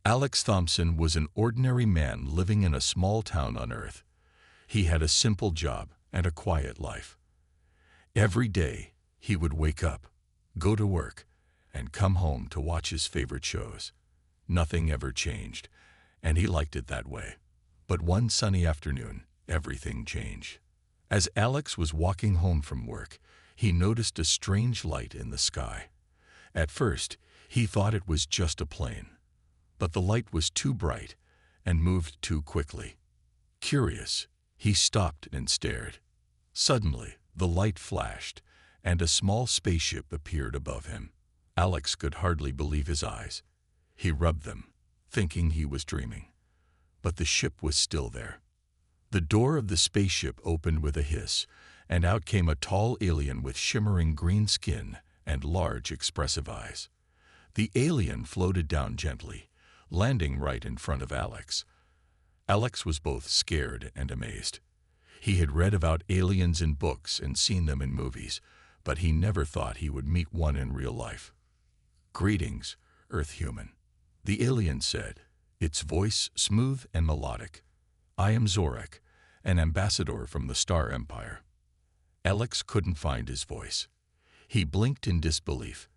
Alex Thompson was an ordinary man living in a small town on Earth. He had a simple job and a quiet life. Every day, he would wake up, go to work, and come home to watch his favorite shows. Nothing ever changed, and he liked it that way. But one sunny afternoon, everything changed. As Alex was walking home from work, he noticed a strange light in the sky. At first, he thought it was just a plane. But the light was too bright and moved too quickly. Curious, he stopped and stared. Suddenly, the light flashed, and a small spaceship appeared above him. Alex could hardly believe his eyes. He rubbed them, thinking he was dreaming. But the ship was still there. The door of the spaceship opened with a hiss, and out came a tall alien with shimmering green skin and large, expressive eyes. The alien floated down gently, landing right in front of Alex. Alex was both scared and amazed. He had read about aliens in books and seen them in movies, but he never thought he would meet one in real life. "Greetings, Earth human," the alien said, its voice smooth and melodic. "I am Zorak, an ambassador from the Star Empire." Alex couldn't find his voice. He blinked in disbelief.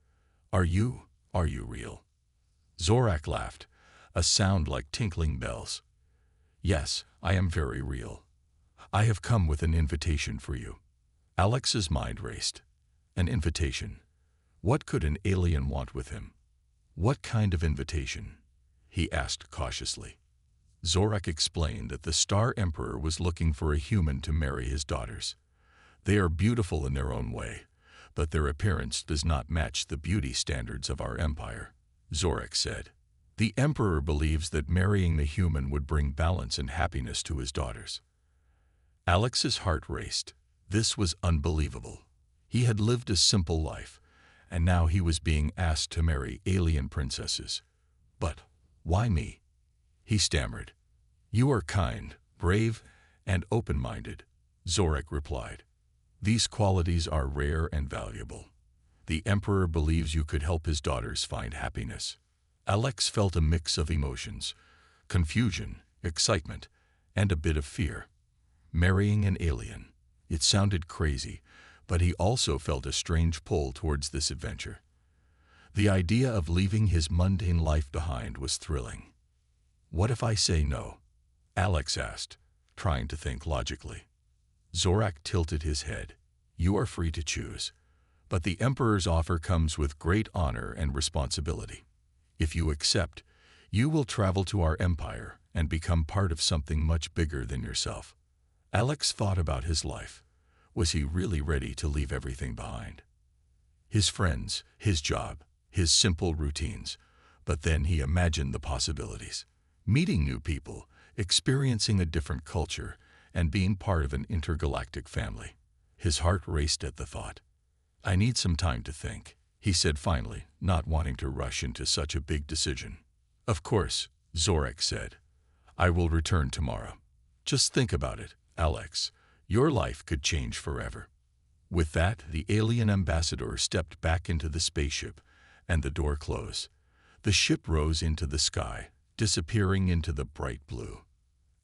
Are you real?" Zorak laughed, a sound like tinkling bells. "Yes, I am very real. I have come with an invitation for you." Alex's mind raced. An invitation? What could an alien want with him? "What kind of invitation?" he asked cautiously. Zorak explained that the Star Emperor was looking for a human to marry his daughters. "They are beautiful in their own way, but their appearance does not match the beauty standards of our empire," Zorak said. "The Emperor believes that marrying the human would bring balance and happiness to his daughters." Alex's heart raced. This was unbelievable. He had lived a simple life, and now he was being asked to marry alien princesses. "But why me?" he stammered. "You are kind, brave, and open-minded," Zorak replied. "These qualities are rare and valuable. The Emperor believes you could help his daughters find happiness." Alex felt a mix of emotions: confusion, excitement, and a bit of fear. Marrying an alien. It sounded crazy, but he also felt a strange pull towards this adventure. The idea of leaving his mundane life behind was thrilling. "What if I say no?" Alex asked, trying to think logically. Zorak tilted his head. "You are free to choose, but the Emperor's offer comes with great honor and responsibility. If you accept, you will travel to our empire and become part of something much bigger than yourself." Alex thought about his life. Was he really ready to leave everything behind? His friends, his job, his simple routines. But then he imagined the possibilities. Meeting new people, experiencing a different culture, and being part of an intergalactic family. His heart raced at the thought. "I need some time to think," he said finally, not wanting to rush into such a big decision. "Of course," Zorak said. "I will return tomorrow. Just think about it, Alex. Your life could change forever." With that, the alien ambassador stepped back into the spaceship, and the door closed. The ship rose into the sky, disappearing into the bright blue.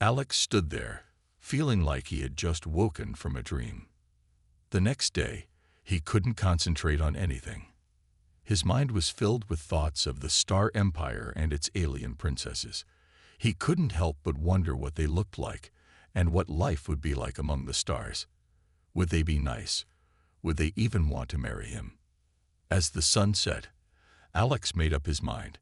Alex stood there, feeling like he had just woken from a dream. The next day, he couldn't concentrate on anything. His mind was filled with thoughts of the Star Empire and its alien princesses. He couldn't help but wonder what they looked like, and what life would be like among the stars. Would they be nice? Would they even want to marry him? As the sun set, Alex made up his mind.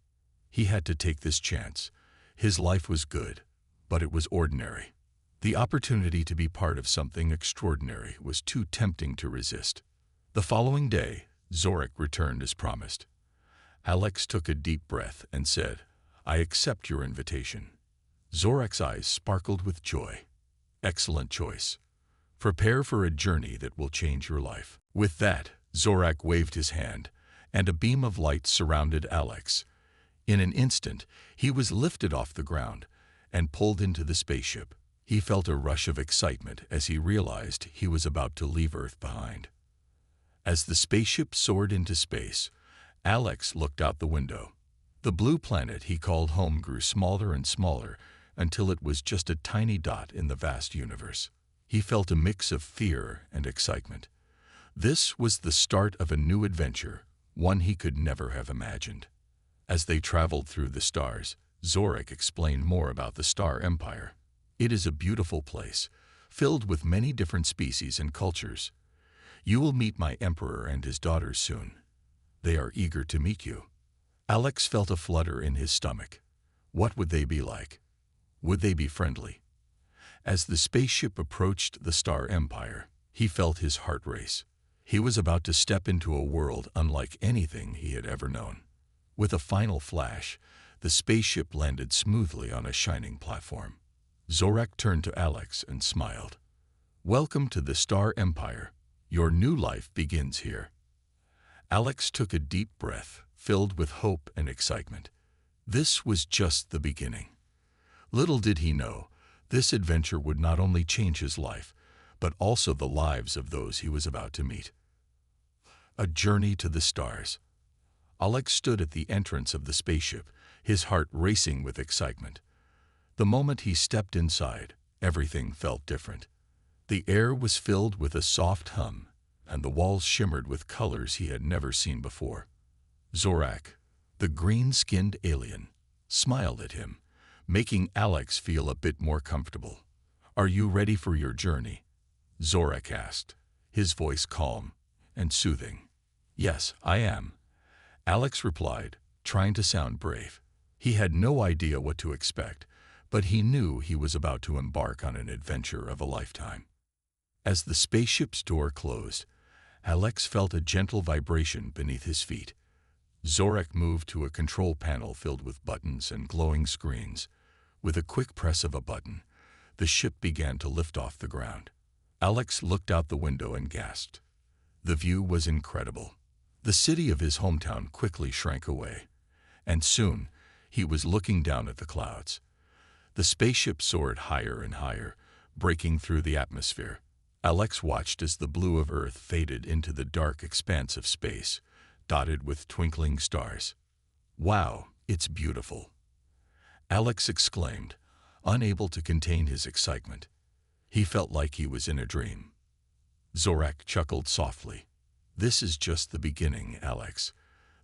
He had to take this chance. His life was good, but it was ordinary. The opportunity to be part of something extraordinary was too tempting to resist. The following day, Zorak returned as promised. Alex took a deep breath and said, "I accept your invitation." Zorak's eyes sparkled with joy. "Excellent choice. Prepare for a journey that will change your life." With that, Zorak waved his hand, and a beam of light surrounded Alex. In an instant, he was lifted off the ground and pulled into the spaceship. He felt a rush of excitement as he realized he was about to leave Earth behind. As the spaceship soared into space, Alex looked out the window. The blue planet he called home grew smaller and smaller until it was just a tiny dot in the vast universe. He felt a mix of fear and excitement. This was the start of a new adventure, one he could never have imagined. As they traveled through the stars, Zorak explained more about the Star Empire. It is a beautiful place, filled with many different species and cultures. You will meet my emperor and his daughters soon. They are eager to meet you. Alex felt a flutter in his stomach. What would they be like? Would they be friendly? As the spaceship approached the Star Empire, he felt his heart race. He was about to step into a world unlike anything he had ever known. With a final flash, the spaceship landed smoothly on a shining platform. Zorak turned to Alex and smiled. Welcome to the Star Empire. Your new life begins here. Alex took a deep breath, filled with hope and excitement. This was just the beginning. Little did he know, this adventure would not only change his life, but also the lives of those he was about to meet. A journey to the stars. Alex stood at the entrance of the spaceship, his heart racing with excitement. The moment he stepped inside, everything felt different. The air was filled with a soft hum, and the walls shimmered with colors he had never seen before. Zorak, the green-skinned alien, smiled at him, making Alex feel a bit more comfortable. Are you ready for your journey? Zorak asked, his voice calm and soothing. Yes, I am. Alex replied, trying to sound brave. He had no idea what to expect, but he knew he was about to embark on an adventure of a lifetime. As the spaceship's door closed, Alex felt a gentle vibration beneath his feet. Zorak moved to a control panel filled with buttons and glowing screens. With a quick press of a button, the ship began to lift off the ground. Alex looked out the window and gasped. The view was incredible. The city of his hometown quickly shrank away, and soon he was looking down at the clouds. The spaceship soared higher and higher, breaking through the atmosphere. Alex watched as the blue of Earth faded into the dark expanse of space, dotted with twinkling stars. Wow, it's beautiful! Alex exclaimed, unable to contain his excitement. He felt like he was in a dream. Zorak chuckled softly. This is just the beginning, Alex.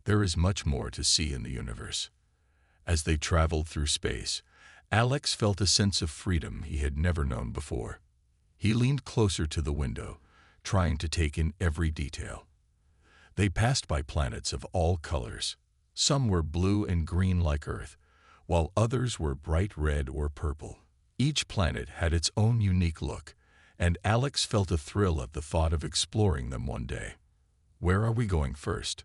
There is much more to see in the universe. As they traveled through space, Alex felt a sense of freedom he had never known before. He leaned closer to the window, trying to take in every detail. They passed by planets of all colors. Some were blue and green like Earth, while others were bright red or purple. Each planet had its own unique look, and Alex felt a thrill at the thought of exploring them one day. Where are we going first?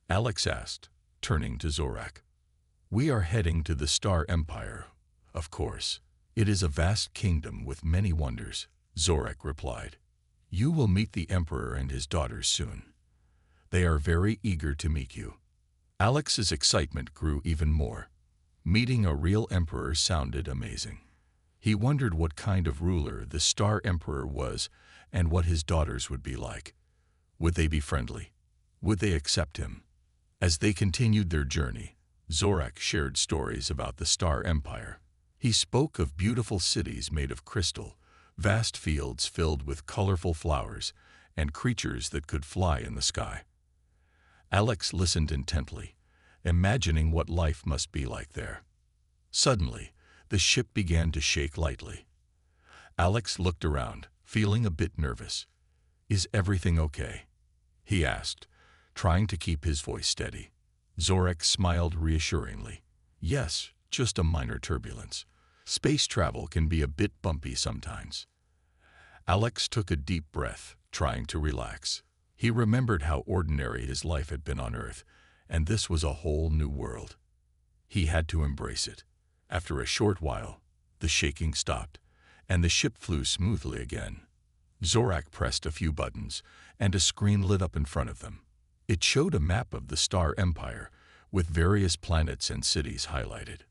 Alex asked, turning to Zorak. We are heading to the Star Empire, of course. It is a vast kingdom with many wonders, Zorak replied. You will meet the Emperor and his daughters soon. They are very eager to meet you. Alex's excitement grew even more. Meeting a real emperor sounded amazing. He wondered what kind of ruler the Star Emperor was and what his daughters would be like. Would they be friendly? Would they accept him? As they continued their journey, Zorak shared stories about the Star Empire. He spoke of beautiful cities made of crystal, vast fields filled with colorful flowers, and creatures that could fly in the sky. Alex listened intently, imagining what life must be like there. Suddenly, the ship began to shake lightly. Alex looked around, feeling a bit nervous. Is everything okay? He asked, trying to keep his voice steady. Zorak smiled reassuringly. Yes, just a minor turbulence. Space travel can be a bit bumpy sometimes. Alex took a deep breath, trying to relax. He remembered how ordinary his life had been on Earth, and this was a whole new world. He had to embrace it. After a short while, the shaking stopped, and the ship flew smoothly again. Zorak pressed a few buttons, and a screen lit up in front of them. It showed a map of the Star Empire, with various planets and cities highlighted.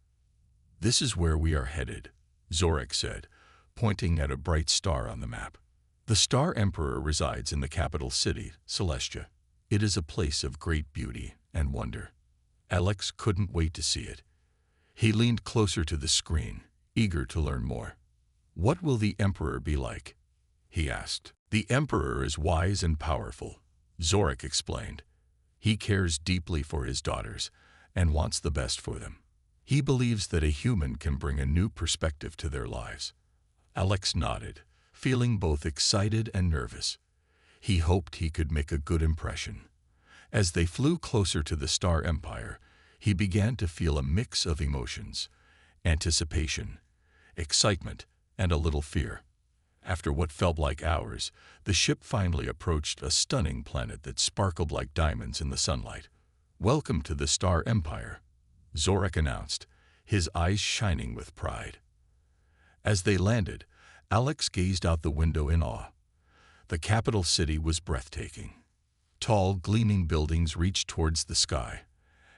This is where we are headed, Zorak said, pointing at a bright star on the map. The Star Emperor resides in the capital city, Celestia. It is a place of great beauty and wonder. Alex couldn't wait to see it. He leaned closer to the screen, eager to learn more. "What will the Emperor be like?" he asked. "The Emperor is wise and powerful," Zorak explained. "He cares deeply for his daughters and wants the best for them. He believes that a human can bring a new perspective to their lives." Alex nodded, feeling both excited and nervous. He hoped he could make a good impression. As they flew closer to the Star Empire, he began to feel a mix of emotions: anticipation, excitement, and a little fear. After what felt like hours, the ship finally approached a stunning planet that sparkled like diamonds in the sunlight. "Welcome to the Star Empire," Zorak announced, his eyes shining with pride. As they landed, Alex gazed out the window in awe. The capital city was breathtaking. Tall, gleaming buildings reached towards the sky,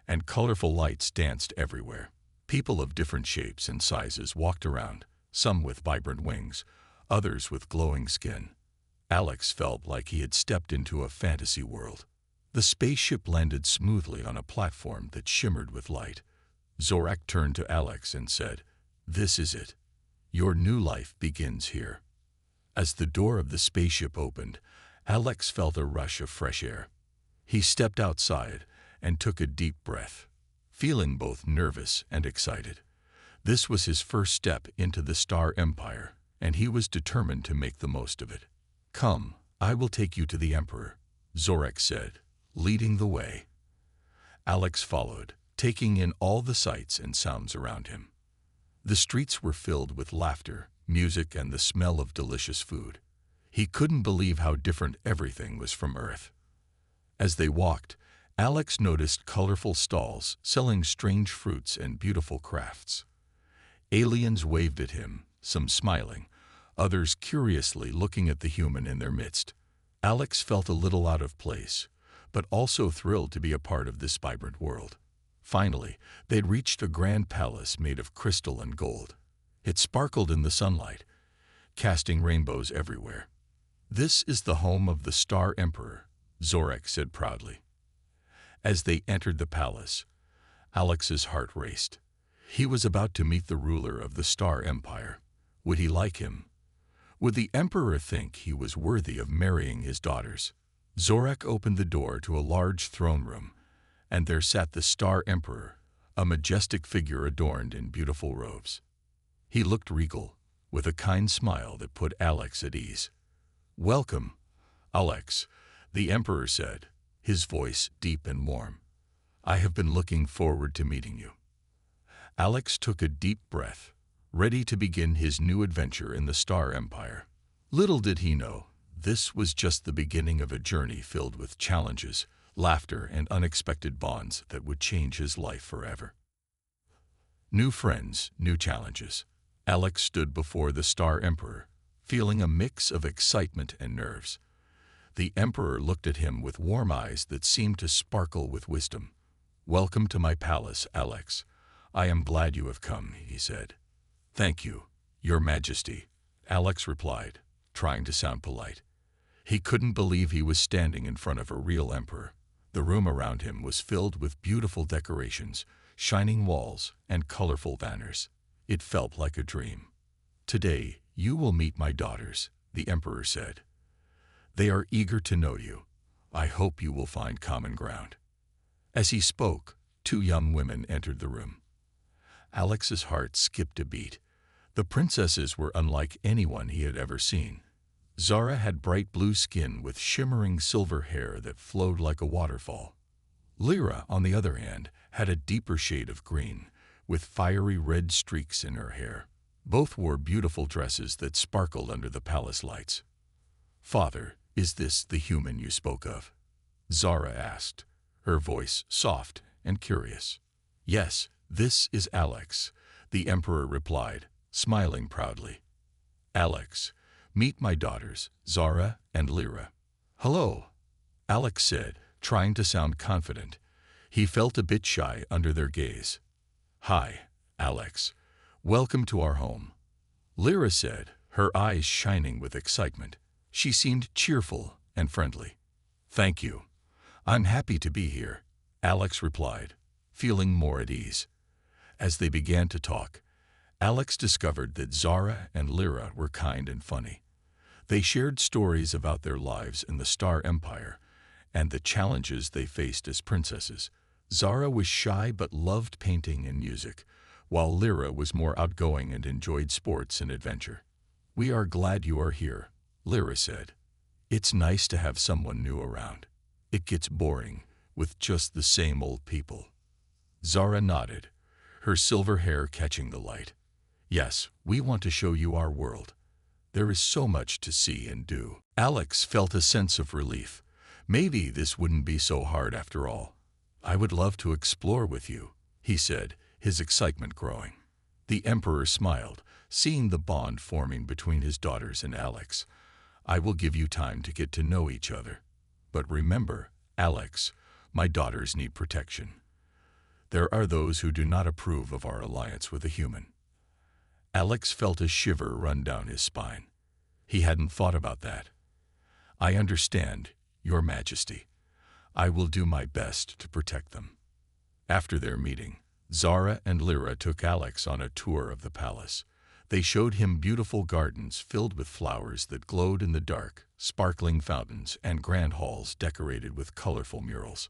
and colorful lights danced everywhere. People of different shapes and sizes walked around, some with vibrant wings, others with glowing skin. Alex felt like he had stepped into a fantasy world. The spaceship landed smoothly on a platform that shimmered with light. Zorak turned to Alex and said, "This is it. Your new life begins here." As the door of the spaceship opened, Alex felt a rush of fresh air. He stepped outside and took a deep breath, feeling both nervous and excited. This was his first step into the Star Empire, and he was determined to make the most of it. "Come, I will take you to the Emperor," Zorak said, leading the way. Alex followed, taking in all the sights and sounds around him. The streets were filled with laughter, music, and the smell of delicious food. He couldn't believe how different everything was from Earth. As they walked, Alex noticed colorful stalls selling strange fruits and beautiful crafts. Aliens waved at him, some smiling, others curiously looking at the human in their midst. Alex felt a little out of place, but also thrilled to be a part of this vibrant world. Finally, they'd reached a grand palace made of crystal and gold. It sparkled in the sunlight, casting rainbows everywhere. "This is the home of the Star Emperor," Zorak said proudly. As they entered the palace, Alex's heart raced. He was about to meet the ruler of the Star Empire. Would he like him? Would the Emperor think he was worthy of marrying his daughters? Zorak opened the door to a large throne room, and there sat the Star Emperor, a majestic figure adorned in beautiful robes. He looked regal, with a kind smile that put Alex at ease. "Welcome, Alex," the Emperor said, his voice deep and warm. "I have been looking forward to meeting you." Alex took a deep breath, ready to begin his new adventure in the Star Empire. Little did he know, this was just the beginning of a journey filled with challenges, laughter, and unexpected bonds that would change his life forever. New friends, new challenges. Alex stood before the Star Emperor, feeling a mix of excitement and nerves. The Emperor looked at him with warm eyes that seemed to sparkle with wisdom. "Welcome to my palace, Alex. I am glad you have come," he said. "Thank you, Your Majesty," Alex replied, trying to sound polite. He couldn't believe he was standing in front of a real emperor. The room around him was filled with beautiful decorations, shining walls, and colorful banners. It felt like a dream. "Today, you will meet my daughters," the Emperor said. "They are eager to know you. I hope you will find common ground." As he spoke, two young women entered the room. Alex's heart skipped a beat. The princesses were unlike anyone he had ever seen. Zara had bright blue skin with shimmering silver hair that flowed like a waterfall. Lyra, on the other hand, had a deeper shade of green, with fiery red streaks in her hair. Both wore beautiful dresses that sparkled under the palace lights. "Father, is this the human you spoke of?" Zara asked, her voice soft and curious. "Yes, this is Alex," the Emperor replied, smiling proudly. "Alex, meet my daughters, Zara and Lyra." "Hello," Alex said, trying to sound confident. He felt a bit shy under their gaze. "Hi, Alex. Welcome to our home," Lyra said, her eyes shining with excitement. She seemed cheerful and friendly. "Thank you. I'm happy to be here," Alex replied, feeling more at ease. As they began to talk, Alex discovered that Zara and Lyra were kind and funny. They shared stories about their lives in the Star Empire and the challenges they faced as princesses. Zara was shy but loved painting and music, while Lyra was more outgoing and enjoyed sports and adventure. "We are glad you are here," Lyra said. "It's nice to have someone new around. It gets boring with just the same old people." Zara nodded, her silver hair catching the light. "Yes, we want to show you our world. There is so much to see and do." Alex felt a sense of relief. Maybe this wouldn't be so hard after all. "I would love to explore with you," he said, his excitement growing. The Emperor smiled, seeing the bond forming between his daughters and Alex. "I will give you time to get to know each other. But remember, Alex, my daughters need protection. There are those who do not approve of our alliance with a human." Alex felt a shiver run down his spine. He hadn't thought about that. "I understand, Your Majesty. I will do my best to protect them." After their meeting, Zara and Lyra took Alex on a tour of the palace. They showed him beautiful gardens filled with flowers that glowed in the dark, sparkling fountains, and grand halls decorated with colorful murals.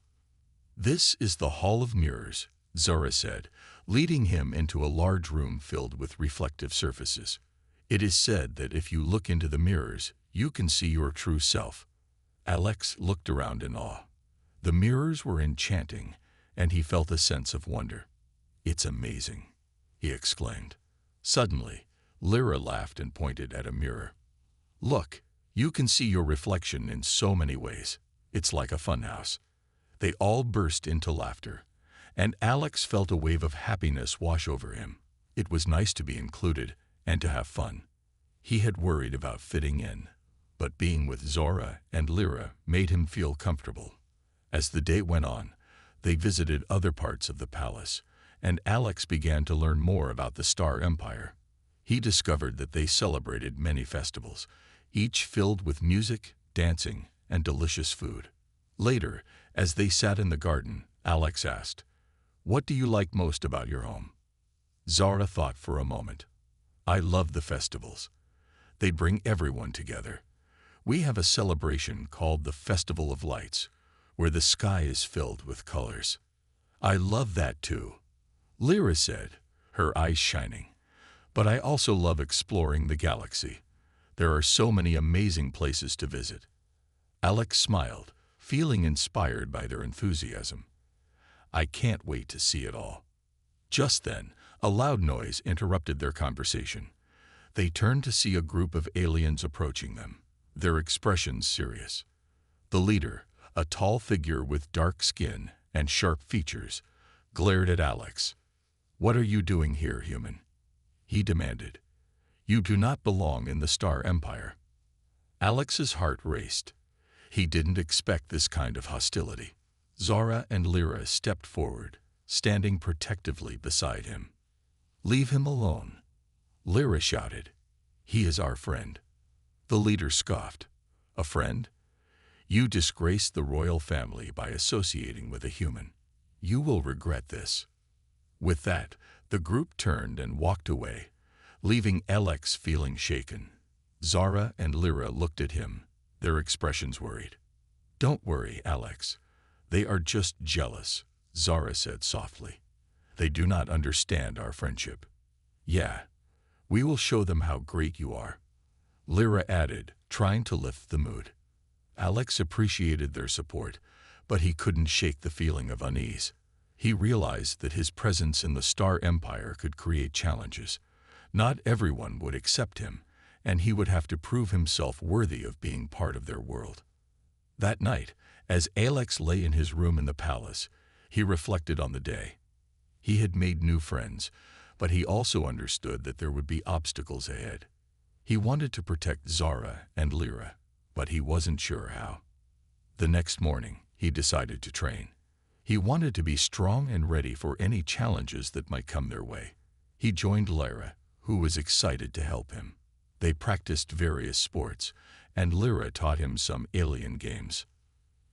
"This is the Hall of Mirrors," Zara said, leading him into a large room filled with reflective surfaces. "It is said that if you look into the mirrors, you can see your true self." Alex looked around in awe. The mirrors were enchanting, and he felt a sense of wonder. "It's amazing," he exclaimed. Suddenly, Lyra laughed and pointed at a mirror. "Look, you can see your reflection in so many ways. It's like a funhouse." They all burst into laughter, and Alex felt a wave of happiness wash over him. It was nice to be included and to have fun. He had worried about fitting in, but being with Zara and Lyra made him feel comfortable. As the day went on, they visited other parts of the palace, and Alex began to learn more about the Star Empire. He discovered that they celebrated many festivals, each filled with music, dancing, and delicious food. Later, as they sat in the garden, Alex asked, "What do you like most about your home?" Zara thought for a moment. "I love the festivals. They bring everyone together. We have a celebration called the Festival of Lights, where the sky is filled with colors." "I love that too," Lyra said, her eyes shining. "But I also love exploring the galaxy. There are so many amazing places to visit." Alex smiled, feeling inspired by their enthusiasm. "I can't wait to see it all." Just then, a loud noise interrupted their conversation. They turned to see a group of aliens approaching them, their expressions serious. The leader, a tall figure with dark skin and sharp features, glared at Alex. "What are you doing here, human?" he demanded. "You do not belong in the Star Empire." Alex's heart raced. He didn't expect this kind of hostility. Zara and Lyra stepped forward, standing protectively beside him. "Leave him alone," Lyra shouted. "He is our friend." The leader scoffed. "A friend? You disgraced the royal family by associating with a human. You will regret this." With that, the group turned and walked away, leaving Alex feeling shaken. Zara and Lyra looked at him, their expressions worried. "Don't worry, Alex. They are just jealous," Zara said softly. "They do not understand our friendship." "Yeah, we will show them how great you are," Lyra added, trying to lift the mood. Alex appreciated their support, but he couldn't shake the feeling of unease. He realized that his presence in the Star Empire could create challenges. Not everyone would accept him, and he would have to prove himself worthy of being part of their world. That night, as Alex lay in his room in the palace, he reflected on the day. He had made new friends, but he also understood that there would be obstacles ahead. He wanted to protect Zara and Lyra, but he wasn't sure how. The next morning, he decided to train. He wanted to be strong and ready for any challenges that might come their way. He joined Lyra, who was excited to help him. They practiced various sports, and Lyra taught him some alien games.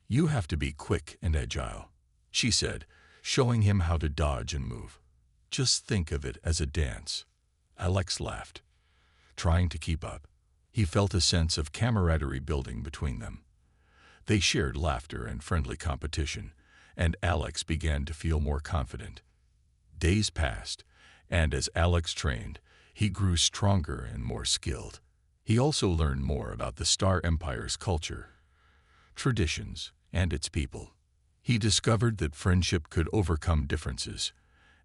"You have to be quick and agile," she said, showing him how to dodge and move. Just think of it as a dance. Alex laughed, trying to keep up. He felt a sense of camaraderie building between them. They shared laughter and friendly competition, and Alex began to feel more confident. Days passed, and as Alex trained, he grew stronger and more skilled. He also learned more about the Star Empire's culture, traditions, and its people. He discovered that friendship could overcome differences,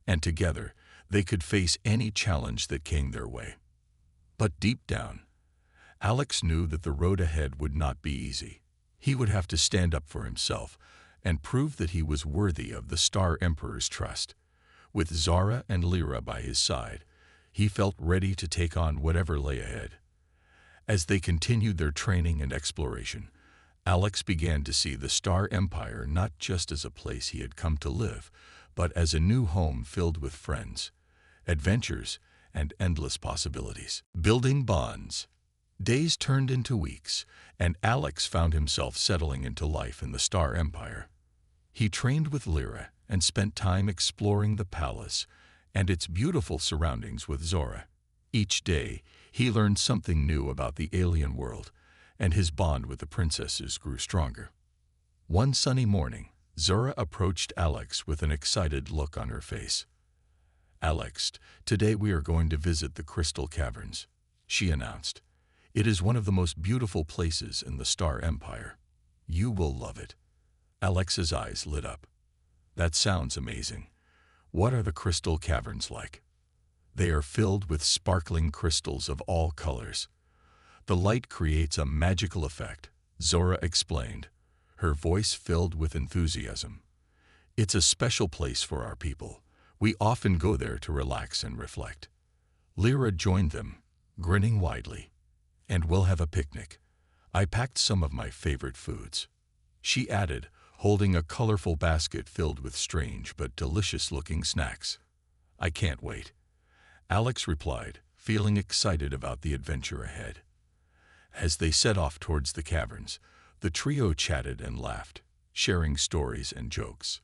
and together they could face any challenge that came their way. But deep down, Alex knew that the road ahead would not be easy. He would have to stand up for himself and prove that he was worthy of the Star Emperor's trust. With Zara and Lyra by his side, he felt ready to take on whatever lay ahead. As they continued their training and exploration, Alex began to see the Star Empire not just as a place he had come to live, but as a new home filled with friends, adventures, and endless possibilities. Building bonds. Days turned into weeks, and Alex found himself settling into life in the Star Empire. He trained with Lyra and spent time exploring the palace and its beautiful surroundings with Zora. Each day, he learned something new about the alien world, and his bond with the princesses grew stronger. One sunny morning, Zora approached Alex with an excited look on her face. "Alex, today we are going to visit the Crystal Caverns," she announced. "It is one of the most beautiful places in the Star Empire. You will love it." Alex's eyes lit up. "That sounds amazing. What are the Crystal Caverns like?" "They are filled with sparkling crystals of all colors. The light creates a magical effect," Zora explained, her voice filled with enthusiasm. "It's a special place for our people. We often go there to relax and reflect." Lyra joined them, grinning widely. "And we'll have a picnic. I packed some of my favorite foods," she added, holding a colorful basket filled with strange but delicious-looking snacks. "I can't wait," Alex replied, feeling excited about the adventure ahead. As they set off towards the caverns, the trio chatted and laughed, sharing stories and jokes.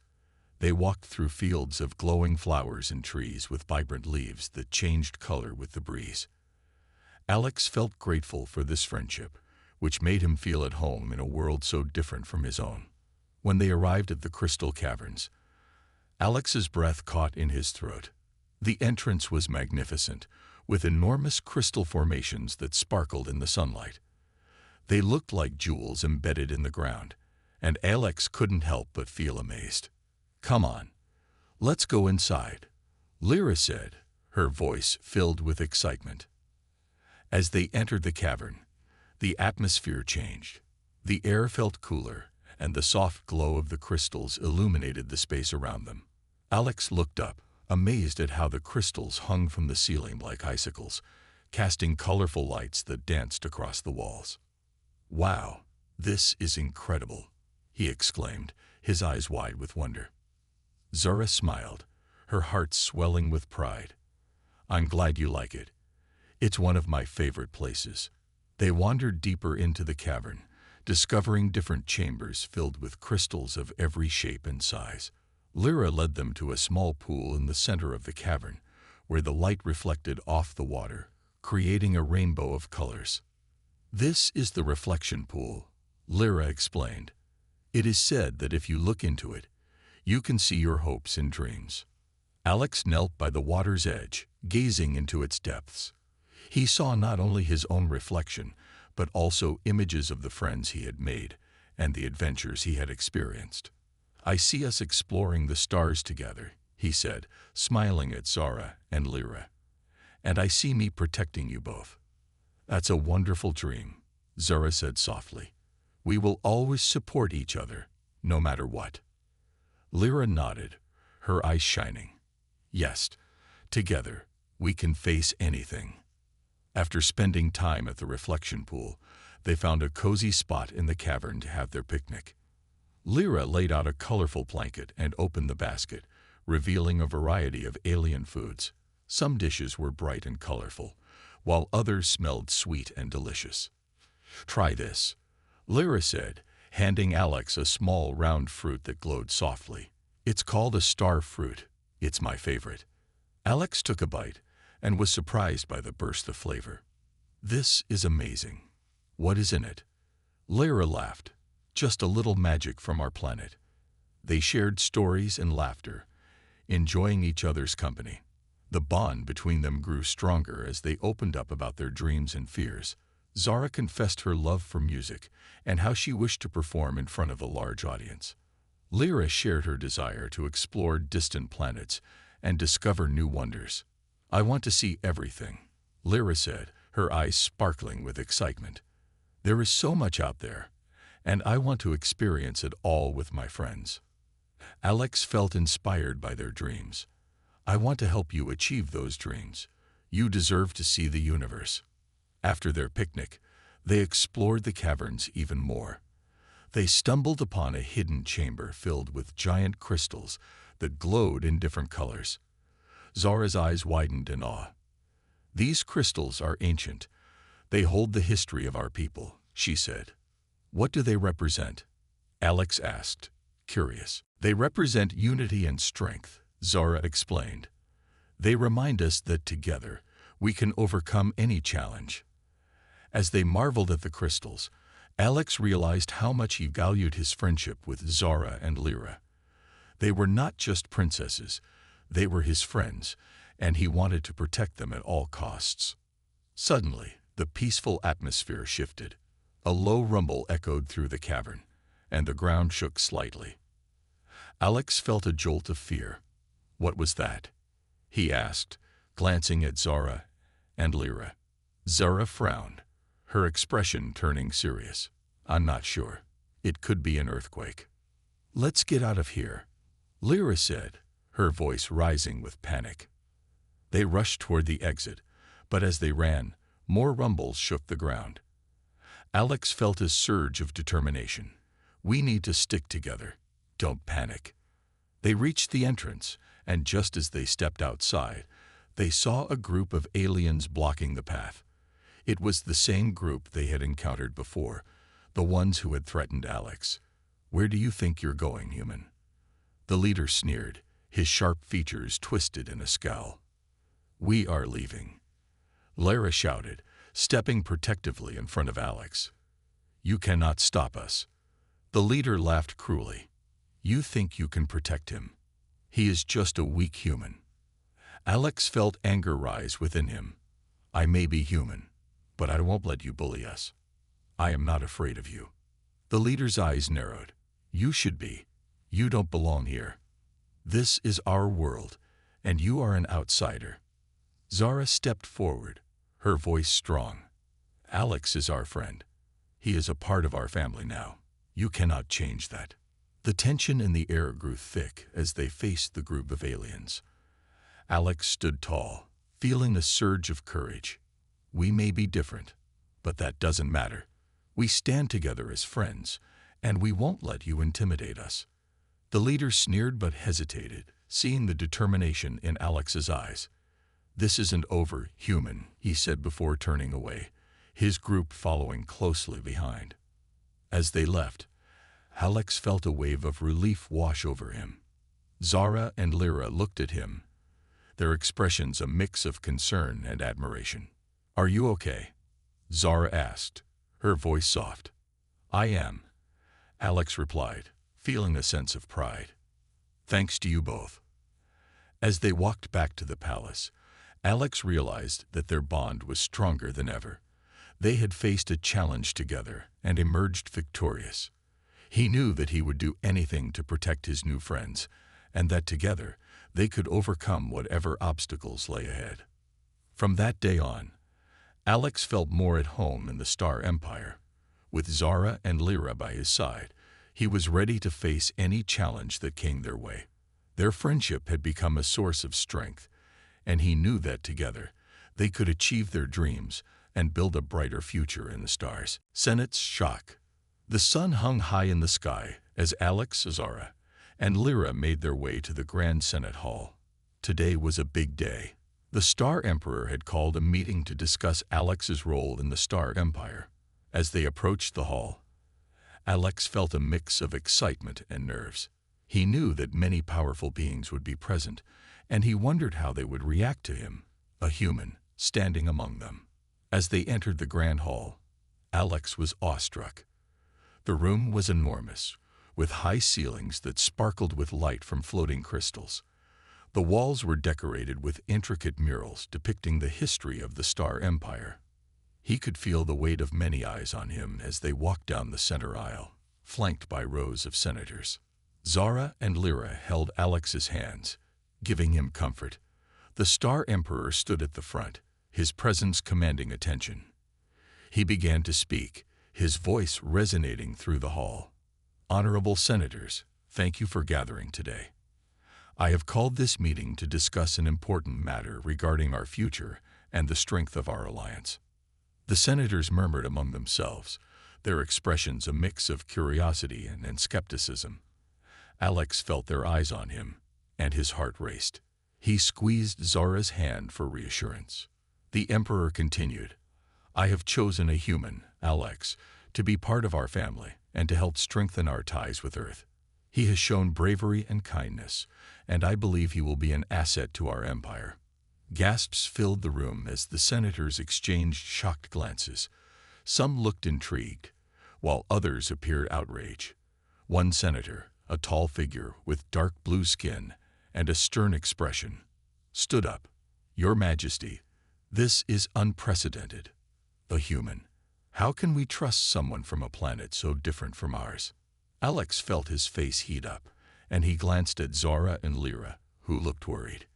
They walked through fields of glowing flowers and trees with vibrant leaves that changed color with the breeze. Alex felt grateful for this friendship, which made him feel at home in a world so different from his own. When they arrived at the Crystal Caverns, Alex's breath caught in his throat. The entrance was magnificent, with enormous crystal formations that sparkled in the sunlight. They looked like jewels embedded in the ground, and Alex couldn't help but feel amazed. "Come on, let's go inside," Lyra said, her voice filled with excitement. As they entered the cavern, the atmosphere changed. The air felt cooler, and the soft glow of the crystals illuminated the space around them. Alex looked up, amazed at how the crystals hung from the ceiling like icicles, casting colorful lights that danced across the walls. "Wow, this is incredible," he exclaimed, his eyes wide with wonder. Zora smiled, her heart swelling with pride. "I'm glad you like it. It's one of my favorite places." They wandered deeper into the cavern, discovering different chambers filled with crystals of every shape and size. Lyra led them to a small pool in the center of the cavern, where the light reflected off the water, creating a rainbow of colors. "This is the reflection pool," Lyra explained. "It is said that if you look into it, you can see your hopes and dreams." Alex knelt by the water's edge, gazing into its depths. He saw not only his own reflection, but also images of the friends he had made and the adventures he had experienced. "I see us exploring the stars together," he said, smiling at Zara and Lyra. "And I see me protecting you both." "That's a wonderful dream," Zara said softly. "We will always support each other, no matter what." Lyra nodded, her eyes shining. "Yes, together we can face anything." After spending time at the reflection pool, they found a cozy spot in the cavern to have their picnic. Lyra laid out a colorful blanket and opened the basket, revealing a variety of alien foods. Some dishes were bright and colorful, while others smelled sweet and delicious. "Try this," Lyra said, handing Alex a small round fruit that glowed softly. It's called a star fruit. It's my favorite. Alex took a bite and was surprised by the burst of flavor. This is amazing. What is in it? Lyra laughed. Just a little magic from our planet. They shared stories and laughter, enjoying each other's company. The bond between them grew stronger as they opened up about their dreams and fears. Zara confessed her love for music and how she wished to perform in front of a large audience. Lyra shared her desire to explore distant planets and discover new wonders. I want to see everything, Lyra said, her eyes sparkling with excitement. There is so much out there, and I want to experience it all with my friends. Alex felt inspired by their dreams. I want to help you achieve those dreams. You deserve to see the universe. After their picnic, they explored the caverns even more. They stumbled upon a hidden chamber filled with giant crystals that glowed in different colors. Zara's eyes widened in awe. These crystals are ancient. They hold the history of our people, she said. What do they represent? Alex asked, curious. They represent unity and strength, Zara explained. They remind us that together we can overcome any challenge. As they marveled at the crystals, Alex realized how much he valued his friendship with Zara and Lyra. They were not just princesses, they were his friends, and he wanted to protect them at all costs. Suddenly, the peaceful atmosphere shifted. A low rumble echoed through the cavern, and the ground shook slightly. Alex felt a jolt of fear. What was that? He asked, glancing at Zara and Lyra. Zara frowned, her expression turning serious. I'm not sure. It could be an earthquake. Let's get out of here, Lyra said, her voice rising with panic. They rushed toward the exit, but as they ran, more rumbles shook the ground. Alex felt a surge of determination. We need to stick together. Don't panic. They reached the entrance, and just as they stepped outside, they saw a group of aliens blocking the path. It was the same group they had encountered before, the ones who had threatened Alex. Where do you think you're going, human? The leader sneered, his sharp features twisted in a scowl. We are leaving, Lyra shouted, stepping protectively in front of Alex. You cannot stop us. The leader laughed cruelly. You think you can protect him. He is just a weak human. Alex felt anger rise within him. I may be human, but I won't let you bully us. I am not afraid of you. The leader's eyes narrowed. You should be. You don't belong here. This is our world, and you are an outsider. Zara stepped forward, her voice strong. Alex is our friend. He is a part of our family now. You cannot change that. The tension in the air grew thick as they faced the group of aliens. Alex stood tall, feeling a surge of courage. We may be different, but that doesn't matter. We stand together as friends, and we won't let you intimidate us. The leader sneered but hesitated, seeing the determination in Alex's eyes. This isn't over, human, he said before turning away, his group following closely behind. As they left, Alex felt a wave of relief wash over him. Zara and Lyra looked at him, their expressions a mix of concern and admiration. Are you okay? Zara asked, her voice soft. I am, Alex replied, feeling a sense of pride. Thanks to you both. As they walked back to the palace, Alex realized that their bond was stronger than ever. They had faced a challenge together and emerged victorious. He knew that he would do anything to protect his new friends, and that together they could overcome whatever obstacles lay ahead. From that day on, Alex felt more at home in the Star Empire. With Zara and Lyra by his side, he was ready to face any challenge that came their way. Their friendship had become a source of strength, and he knew that together they could achieve their dreams and build a brighter future in the stars. Senate's shock. The sun hung high in the sky as Alex, Zara, and Lyra made their way to the Grand Senate Hall. Today was a big day. The Star Emperor had called a meeting to discuss Alex's role in the Star Empire. As they approached the hall, Alex felt a mix of excitement and nerves. He knew that many powerful beings would be present, and he wondered how they would react to him, a human, standing among them. As they entered the grand hall, Alex was awestruck. The room was enormous, with high ceilings that sparkled with light from floating crystals. The walls were decorated with intricate murals depicting the history of the Star Empire. He could feel the weight of many eyes on him as they walked down the center aisle, flanked by rows of senators. Zara and Lyra held Alex's hands, giving him comfort. The Star Emperor stood at the front, his presence commanding attention. He began to speak, his voice resonating through the hall. "Honorable senators, thank you for gathering today. I have called this meeting to discuss an important matter regarding our future and the strength of our alliance." The senators murmured among themselves, their expressions a mix of curiosity and skepticism. Alex felt their eyes on him, and his heart raced. He squeezed Zara's hand for reassurance. The Emperor continued, "I have chosen a human, Alex, to be part of our family and to help strengthen our ties with Earth. He has shown bravery and kindness, and I believe he will be an asset to our empire." Gasps filled the room as the senators exchanged shocked glances. Some looked intrigued, while others appeared outraged. One senator, a tall figure with dark blue skin and a stern expression, stood up. "Your Majesty, this is unprecedented. A human. How can we trust someone from a planet so different from ours?" Alex felt his face heat up, and he glanced at Zara and Lyra, who looked worried.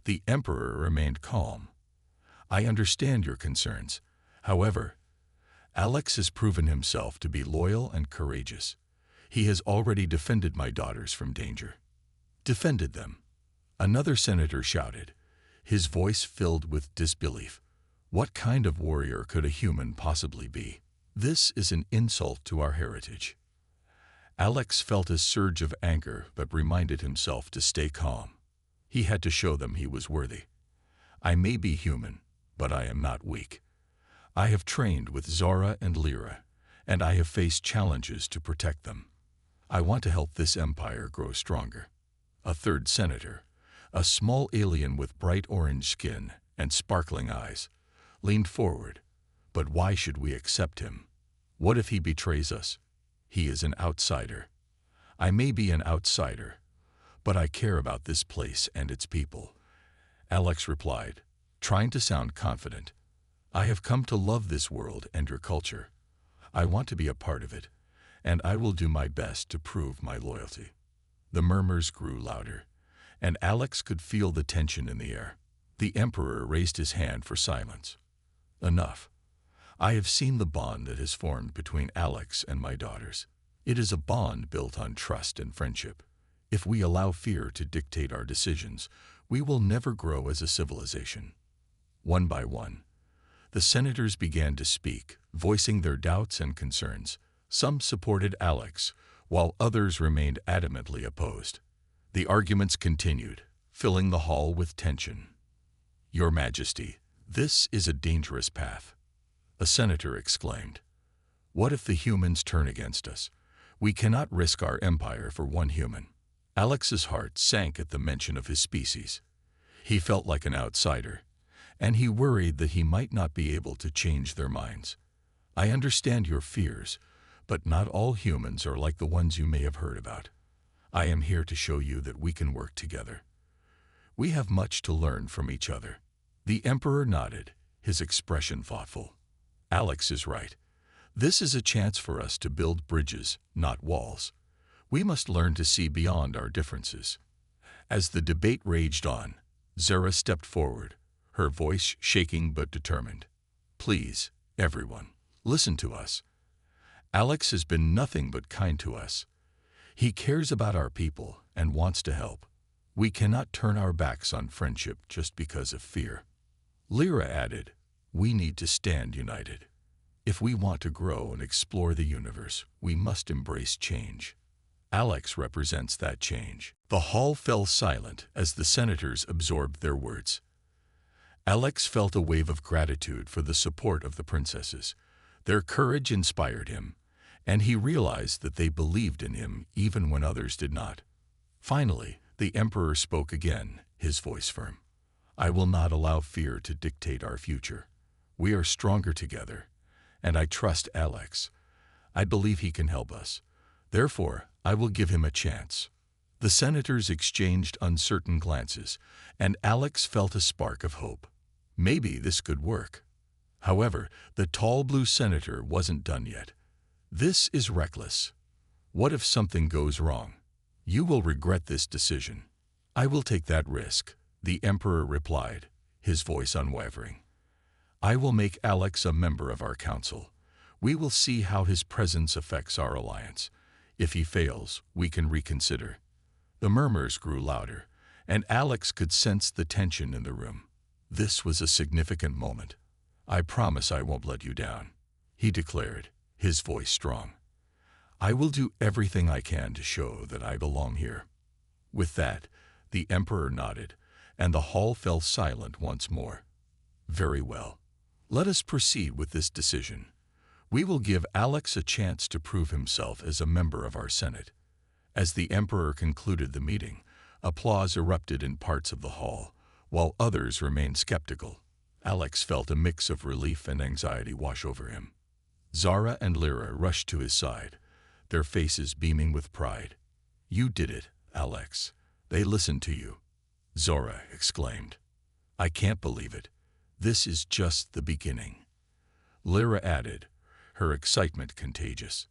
The Emperor remained calm. "I understand your concerns. However, Alex has proven himself to be loyal and courageous. He has already defended my daughters from danger." "Defended them?" Another senator shouted, his voice filled with disbelief. "What kind of warrior could a human possibly be? This is an insult to our heritage." Alex felt a surge of anger but reminded himself to stay calm. He had to show them he was worthy. "I may be human, but I am not weak. I have trained with Zara and Lyra, and I have faced challenges to protect them. I want to help this empire grow stronger." A third senator, a small alien with bright orange skin and sparkling eyes, leaned forward. "But why should we accept him? What if he betrays us? He is an outsider." "I may be an outsider, but I care about this place and its people," Alex replied, trying to sound confident. "I have come to love this world and your culture. I want to be a part of it, and I will do my best to prove my loyalty." The murmurs grew louder, and Alex could feel the tension in the air. The Emperor raised his hand for silence. "Enough. I have seen the bond that has formed between Alex and my daughters. It is a bond built on trust and friendship. If we allow fear to dictate our decisions, we will never grow as a civilization." One by one, the senators began to speak, voicing their doubts and concerns. Some supported Alex, while others remained adamantly opposed. The arguments continued, filling the hall with tension. "Your Majesty, this is a dangerous path," a senator exclaimed. "What if the humans turn against us? We cannot risk our empire for one human." Alex's heart sank at the mention of his species. He felt like an outsider, and he worried that he might not be able to change their minds. "I understand your fears, but not all humans are like the ones you may have heard about. I am here to show you that we can work together. We have much to learn from each other." The Emperor nodded, his expression thoughtful. "Alex is right. This is a chance for us to build bridges, not walls. We must learn to see beyond our differences." As the debate raged on, Zara stepped forward, her voice shaking but determined. "Please, everyone, listen to us. Alex has been nothing but kind to us. He cares about our people and wants to help. We cannot turn our backs on friendship just because of fear." Lyra added, "We need to stand united. If we want to grow and explore the universe, we must embrace change." Alex represents that change. The hall fell silent as the senators absorbed their words. Alex felt a wave of gratitude for the support of the princesses. Their courage inspired him, and he realized that they believed in him even when others did not. Finally, the Emperor spoke again, his voice firm. I will not allow fear to dictate our future. We are stronger together, and I trust Alex. I believe he can help us. Therefore, I will give him a chance. The senators exchanged uncertain glances, and Alex felt a spark of hope. Maybe this could work. However, the tall blue senator wasn't done yet. This is reckless. What if something goes wrong? You will regret this decision. I will take that risk, the Emperor replied, his voice unwavering. I will make Alex a member of our council. We will see how his presence affects our alliance. If he fails, we can reconsider. The murmurs grew louder, and Alex could sense the tension in the room. This was a significant moment. I promise I won't let you down, he declared, his voice strong. I will do everything I can to show that I belong here. With that, the Emperor nodded, and the hall fell silent once more. Very well. Let us proceed with this decision. We will give Alex a chance to prove himself as a member of our Senate. As the Emperor concluded the meeting, applause erupted in parts of the hall, while others remained skeptical. Alex felt a mix of relief and anxiety wash over him. Zara and Lyra rushed to his side, their faces beaming with pride. You did it, Alex. They listened to you. Zora exclaimed. I can't believe it. This is just the beginning. Lyra added, her excitement contagious.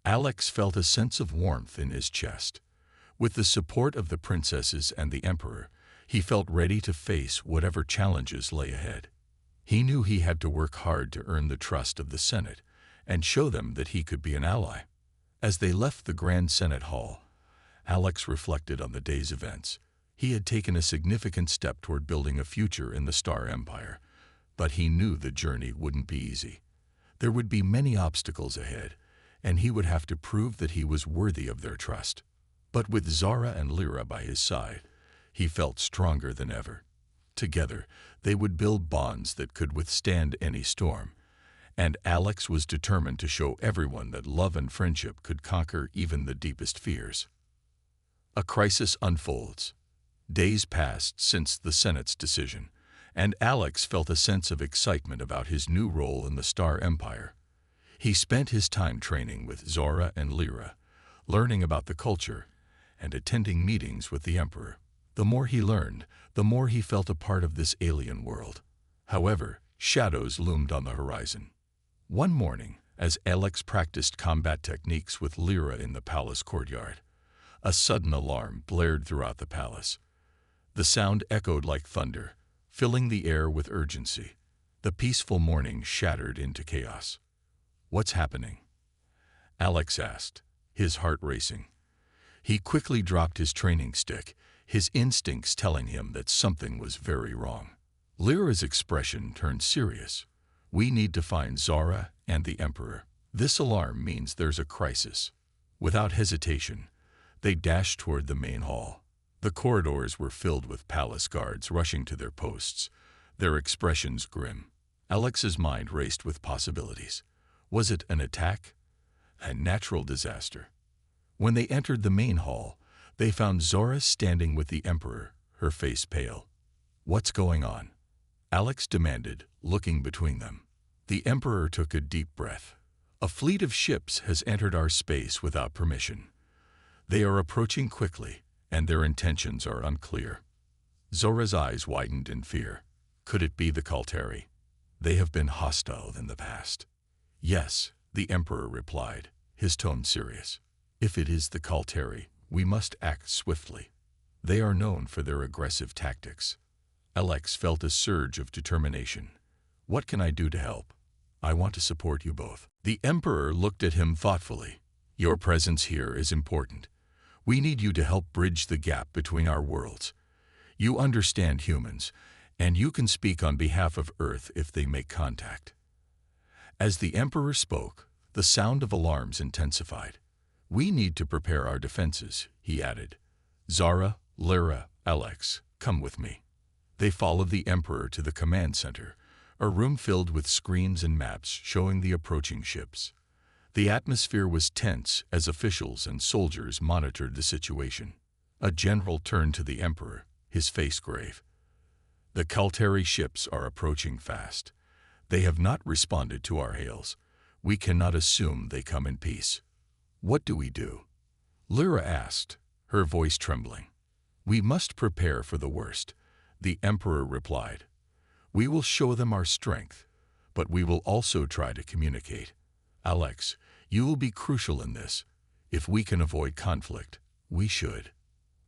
Alex felt a sense of warmth in his chest. With the support of the princesses and the Emperor, he felt ready to face whatever challenges lay ahead. He knew he had to work hard to earn the trust of the Senate and show them that he could be an ally. As they left the Grand Senate Hall, Alex reflected on the day's events. He had taken a significant step toward building a future in the Star Empire, but he knew the journey wouldn't be easy. There would be many obstacles ahead, and he would have to prove that he was worthy of their trust. But with Zara and Lyra by his side, he felt stronger than ever. Together, they would build bonds that could withstand any storm, and Alex was determined to show everyone that love and friendship could conquer even the deepest fears. A crisis unfolds. Days passed since the Senate's decision, and Alex felt a sense of excitement about his new role in the Star Empire. He spent his time training with Zora and Lyra, learning about the culture, and attending meetings with the Emperor. The more he learned, the more he felt a part of this alien world. However, shadows loomed on the horizon. One morning, as Alex practiced combat techniques with Lyra in the palace courtyard, a sudden alarm blared throughout the palace. The sound echoed like thunder, filling the air with urgency. The peaceful morning shattered into chaos. What's happening? Alex asked, his heart racing. He quickly dropped his training stick, his instincts telling him that something was very wrong. Lyra's expression turned serious. We need to find Zara and the Emperor. This alarm means there's a crisis. Without hesitation, they dashed toward the main hall. The corridors were filled with palace guards rushing to their posts, their expressions grim. Alex's mind raced with possibilities. Was it an attack? A natural disaster? When they entered the main hall, they found Zora standing with the Emperor, her face pale. What's going on? Alex demanded, looking between them. The Emperor took a deep breath. A fleet of ships has entered our space without permission. They are approaching quickly, and their intentions are unclear. Zora's eyes widened in fear. Could it be the Kalteri? They have been hostile in the past. Yes, the Emperor replied, his tone serious. If it is the Kalteri, we must act swiftly. They are known for their aggressive tactics. Alex felt a surge of determination. What can I do to help? I want to support you both. The Emperor looked at him thoughtfully. Your presence here is important. We need you to help bridge the gap between our worlds. You understand humans, and you can speak on behalf of Earth if they make contact. As the Emperor spoke, the sound of alarms intensified. We need to prepare our defenses, he added. Zara, Lyra, Alex, come with me. They followed the Emperor to the command center, a room filled with screens and maps showing the approaching ships. The atmosphere was tense as officials and soldiers monitored the situation. A general turned to the Emperor, his face grave. The Kalteri ships are approaching fast. They have not responded to our hails. We cannot assume they come in peace. What do we do? Lyra asked, her voice trembling. We must prepare for the worst, the Emperor replied. We will show them our strength, but we will also try to communicate. Alex, you will be crucial in this. If we can avoid conflict, we should.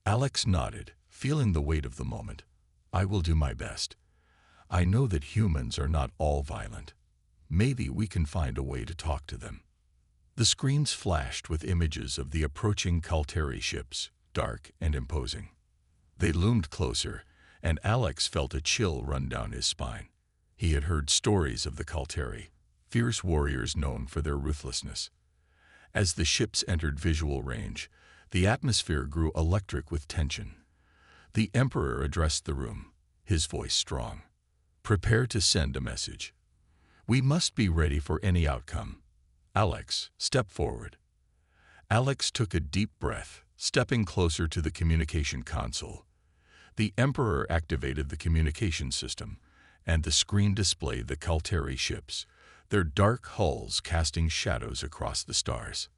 Alex nodded, feeling the weight of the moment. I will do my best. I know that humans are not all violent. Maybe we can find a way to talk to them. The screens flashed with images of the approaching Kalteri ships, dark and imposing. They loomed closer, and Alex felt a chill run down his spine. He had heard stories of the Kalteri, fierce warriors known for their ruthlessness. As the ships entered visual range, the atmosphere grew electric with tension. The Emperor addressed the room, his voice strong. Prepare to send a message. We must be ready for any outcome. Alex, step forward. Alex took a deep breath, stepping closer to the communication console. The Emperor activated the communication system, and the screen displayed the Kalteri ships, their dark hulls casting shadows across the stars.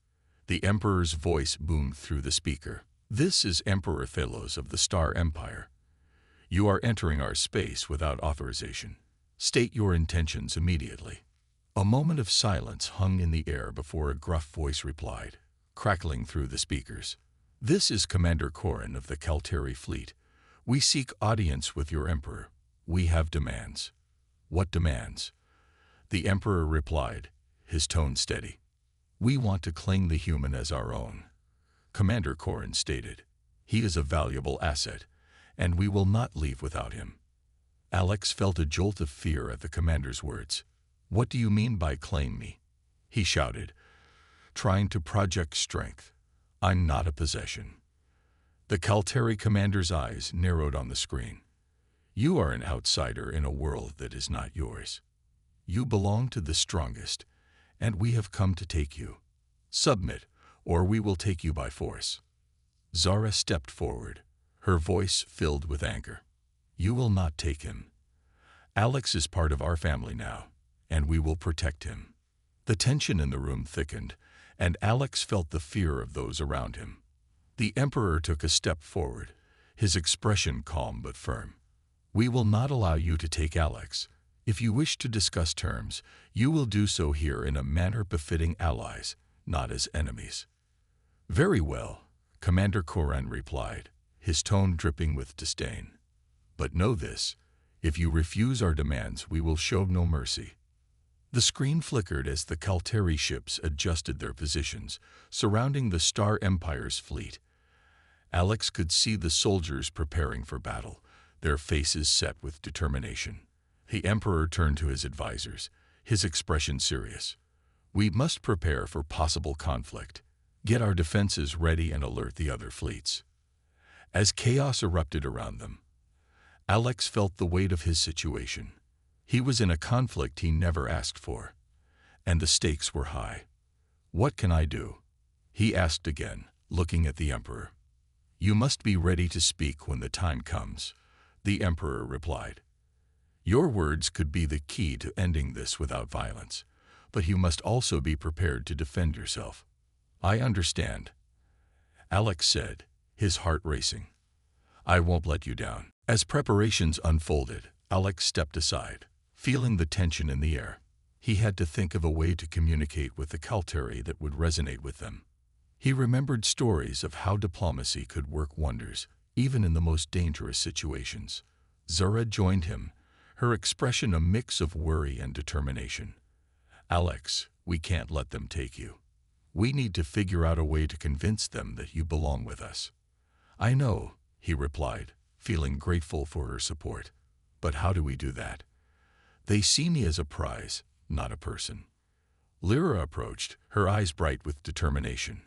The Emperor's voice boomed through the speaker. This is Emperor Thalos of the Star Empire. You are entering our space without authorization. State your intentions immediately. A moment of silence hung in the air before a gruff voice replied, crackling through the speakers. This is Commander Korin of the Kalteri fleet. We seek audience with your Emperor. We have demands. What demands? The Emperor replied, his tone steady. We want to claim the human as our own. Commander Korin stated. He is a valuable asset, and we will not leave without him. Alex felt a jolt of fear at the commander's words. What do you mean by claim me? He shouted, trying to project strength. I'm not a possession. The Kalteri commander's eyes narrowed on the screen. You are an outsider in a world that is not yours. You belong to the strongest, and we have come to take you. Submit, or we will take you by force. Zara stepped forward, her voice filled with anger. You will not take him. Alex is part of our family now, and we will protect him. The tension in the room thickened, and Alex felt the fear of those around him. The Emperor took a step forward, his expression calm but firm. We will not allow you to take Alex. If you wish to discuss terms, you will do so here in a manner befitting allies, not as enemies. Very well, Commander Korin replied, his tone dripping with disdain. But know this, if you refuse our demands, we will show no mercy. The screen flickered as the Kalteri ships adjusted their positions, surrounding the Star Empire's fleet. Alex could see the soldiers preparing for battle, their faces set with determination. The Emperor turned to his advisors, his expression serious. We must prepare for possible conflict. Get our defenses ready and alert the other fleets. As chaos erupted around them, Alex felt the weight of his situation. He was in a conflict he never asked for, and the stakes were high. What can I do? He asked again, looking at the Emperor. You must be ready to speak when the time comes, the Emperor replied. Your words could be the key to ending this without violence, but you must also be prepared to defend yourself. I understand, Alex said, his heart racing. I won't let you down. As preparations unfolded, Alex stepped aside, feeling the tension in the air. He had to think of a way to communicate with the Kalteri that would resonate with them. He remembered stories of how diplomacy could work wonders, even in the most dangerous situations. Zara joined him, her expression a mix of worry and determination. Alex, we can't let them take you. We need to figure out a way to convince them that you belong with us. I know, he replied, feeling grateful for her support. But how do we do that? They see me as a prize, not a person. Lyra approached, her eyes bright with determination.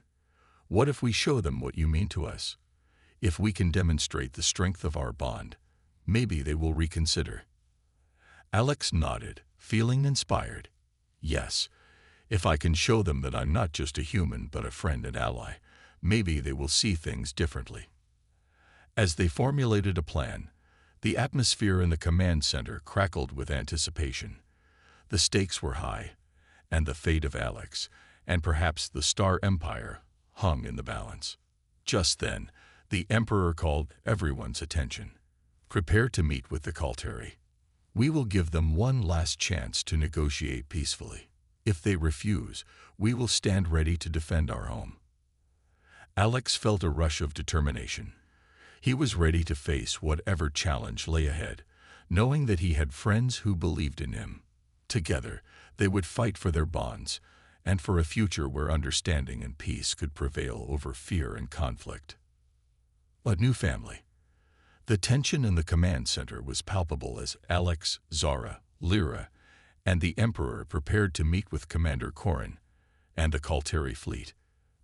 What if we show them what you mean to us? If we can demonstrate the strength of our bond, maybe they will reconsider. Alex nodded, feeling inspired. Yes, if I can show them that I'm not just a human but a friend and ally, maybe they will see things differently. As they formulated a plan, the atmosphere in the command center crackled with anticipation. The stakes were high, and the fate of Alex, and perhaps the Star Empire, hung in the balance. Just then, the Emperor called everyone's attention. Prepare to meet with the Kalteri. We will give them one last chance to negotiate peacefully. If they refuse, we will stand ready to defend our home. Alex felt a rush of determination. He was ready to face whatever challenge lay ahead, knowing that he had friends who believed in him. Together, they would fight for their bonds and for a future where understanding and peace could prevail over fear and conflict. A new family. The tension in the command center was palpable as Alex, Zara, Lyra, and the Emperor prepared to meet with Commander Korin and the Kalteri fleet.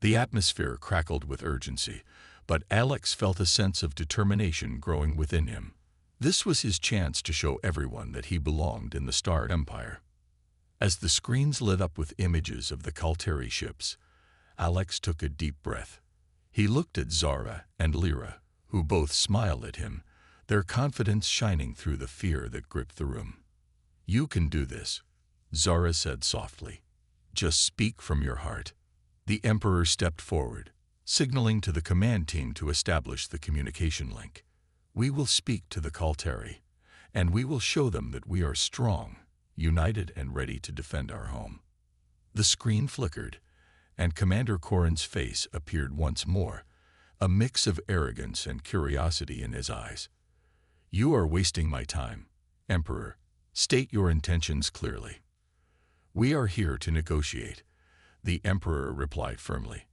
The atmosphere crackled with urgency, but Alex felt a sense of determination growing within him. This was his chance to show everyone that he belonged in the Star Empire. As the screens lit up with images of the Kalteri ships, Alex took a deep breath. He looked at Zara and Lyra, who both smiled at him, their confidence shining through the fear that gripped the room. "You can do this," Zara said softly. "Just speak from your heart." The Emperor stepped forward, signaling to the command team to establish the communication link. "We will speak to the Kalteri, and we will show them that we are strong, united, and ready to defend our home." The screen flickered, and Commander Korin's face appeared once more, a mix of arrogance and curiosity in his eyes. "You are wasting my time, Emperor. State your intentions clearly." "We are here to negotiate," the Emperor replied firmly.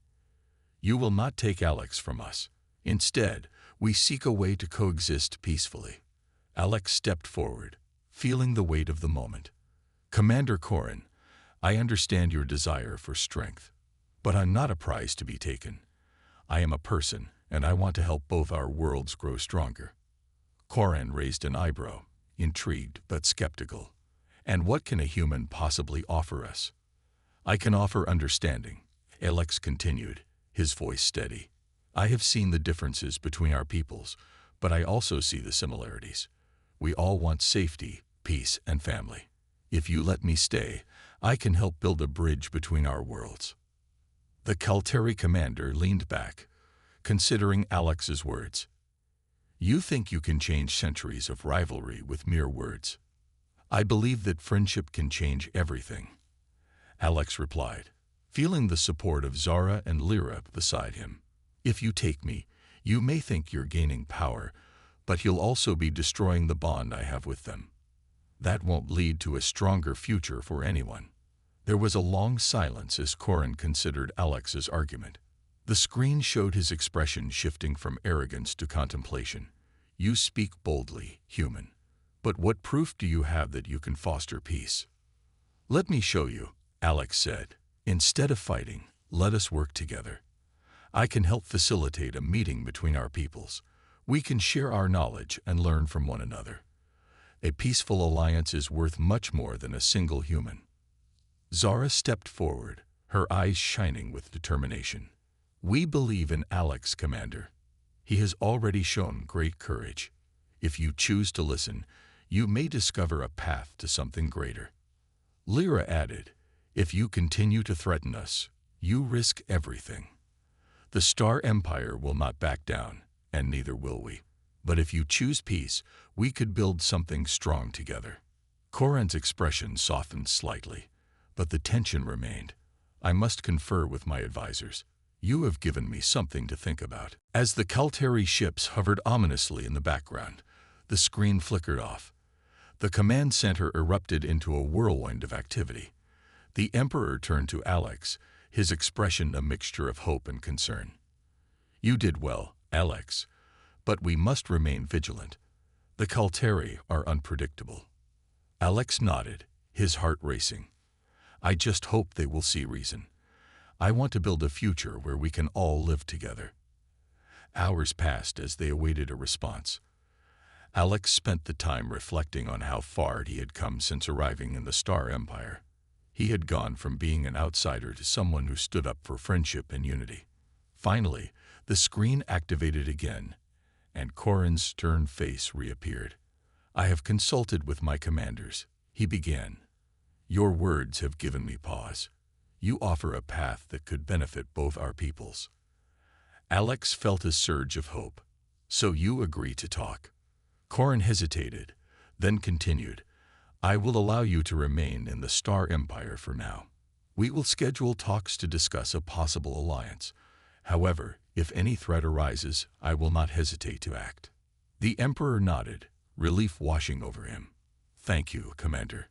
"You will not take Alex from us. Instead, we seek a way to coexist peacefully." Alex stepped forward, feeling the weight of the moment. "Commander Korin, I understand your desire for strength, but I'm not a prize to be taken. I am a person, and I want to help both our worlds grow stronger." Korin raised an eyebrow, intrigued but skeptical. "And what can a human possibly offer us?" "I can offer understanding," Alex continued, his voice steady. "I have seen the differences between our peoples, but I also see the similarities. We all want safety, peace, and family. If you let me stay, I can help build a bridge between our worlds." The Kalteri commander leaned back, considering Alex's words. "You think you can change centuries of rivalry with mere words? I believe that friendship can change everything," Alex replied, feeling the support of Zara and Lyra beside him. "If you take me, you may think you're gaining power, but you'll also be destroying the bond I have with them. That won't lead to a stronger future for anyone." There was a long silence as Korin considered Alex's argument. The screen showed his expression shifting from arrogance to contemplation. "You speak boldly, human. But what proof do you have that you can foster peace?" "Let me show you," Alex said. "Instead of fighting, let us work together. I can help facilitate a meeting between our peoples. We can share our knowledge and learn from one another. A peaceful alliance is worth much more than a single human." Zara stepped forward, her eyes shining with determination. "We believe in Alex, Commander. He has already shown great courage. If you choose to listen, you may discover a path to something greater." Lyra added, "If you continue to threaten us, you risk everything. The Star Empire will not back down, and neither will we. But if you choose peace, we could build something strong together." Korin's expression softened slightly, but the tension remained. "I must confer with my advisors. You have given me something to think about." As the Kalteri ships hovered ominously in the background, the screen flickered off. The command center erupted into a whirlwind of activity. The Emperor turned to Alex, his expression a mixture of hope and concern. "You did well, Alex, but we must remain vigilant. The Kalteri are unpredictable." Alex nodded, his heart racing. "I just hope they will see reason. I want to build a future where we can all live together." Hours passed as they awaited a response. Alex spent the time reflecting on how far he had come since arriving in the Star Empire. He had gone from being an outsider to someone who stood up for friendship and unity. Finally, the screen activated again, and Corin's stern face reappeared. "I have consulted with my commanders," he began. "Your words have given me pause. You offer a path that could benefit both our peoples." Alex felt a surge of hope. "So you agree to talk?" Corin hesitated, then continued. "I will allow you to remain in the Star Empire for now. We will schedule talks to discuss a possible alliance. However, if any threat arises, I will not hesitate to act." The Emperor nodded, relief washing over him. "Thank you, Commander.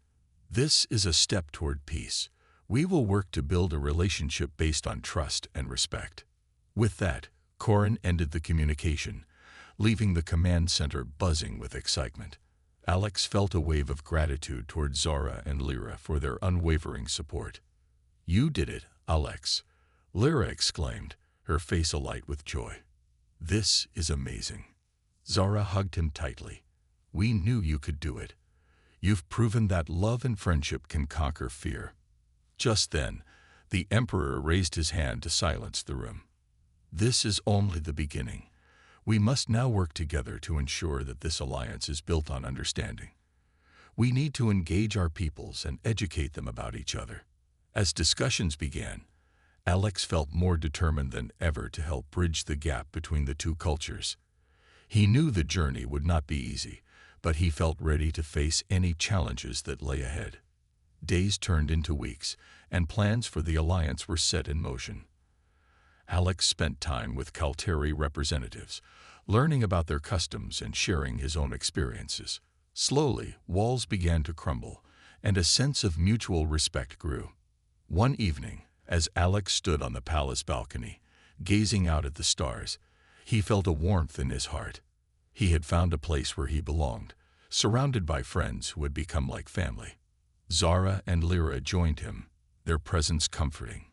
This is a step toward peace. We will work to build a relationship based on trust and respect." With that, Corin ended the communication, leaving the command center buzzing with excitement. Alex felt a wave of gratitude toward Zara and Lyra for their unwavering support. "You did it, Alex," Lyra exclaimed, her face alight with joy. "This is amazing." Zara hugged him tightly. "We knew you could do it. You've proven that love and friendship can conquer fear." Just then, the Emperor raised his hand to silence the room. "This is only the beginning. We must now work together to ensure that this alliance is built on understanding. We need to engage our peoples and educate them about each other." As discussions began, Alex felt more determined than ever to help bridge the gap between the two cultures. He knew the journey would not be easy, but he felt ready to face any challenges that lay ahead. Days turned into weeks, and plans for the alliance were set in motion. Alex spent time with Kalteri representatives, learning about their customs and sharing his own experiences. Slowly, walls began to crumble, and a sense of mutual respect grew. One evening, as Alex stood on the palace balcony, gazing out at the stars, he felt a warmth in his heart. He had found a place where he belonged, surrounded by friends who had become like family. Zara and Lyra joined him, their presence comforting.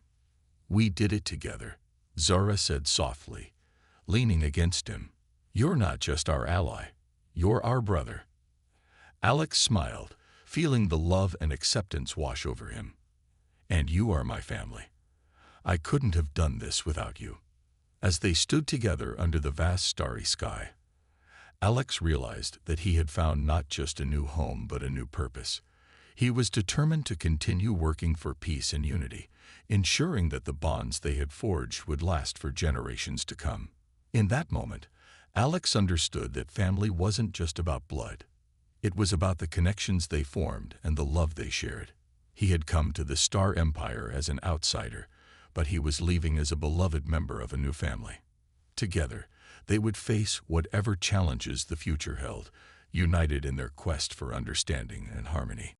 "We did it together," Zara said softly, leaning against him. "You're not just our ally, you're our brother." Alex smiled, feeling the love and acceptance wash over him. "And you are my family. I couldn't have done this without you." As they stood together under the vast starry sky, Alex realized that he had found not just a new home but a new purpose. He was determined to continue working for peace and unity, ensuring that the bonds they had forged would last for generations to come. In that moment, Alex understood that family wasn't just about blood. It was about the connections they formed and the love they shared. He had come to the Star Empire as an outsider, but he was leaving as a beloved member of a new family. Together, they would face whatever challenges the future held, united in their quest for understanding and harmony.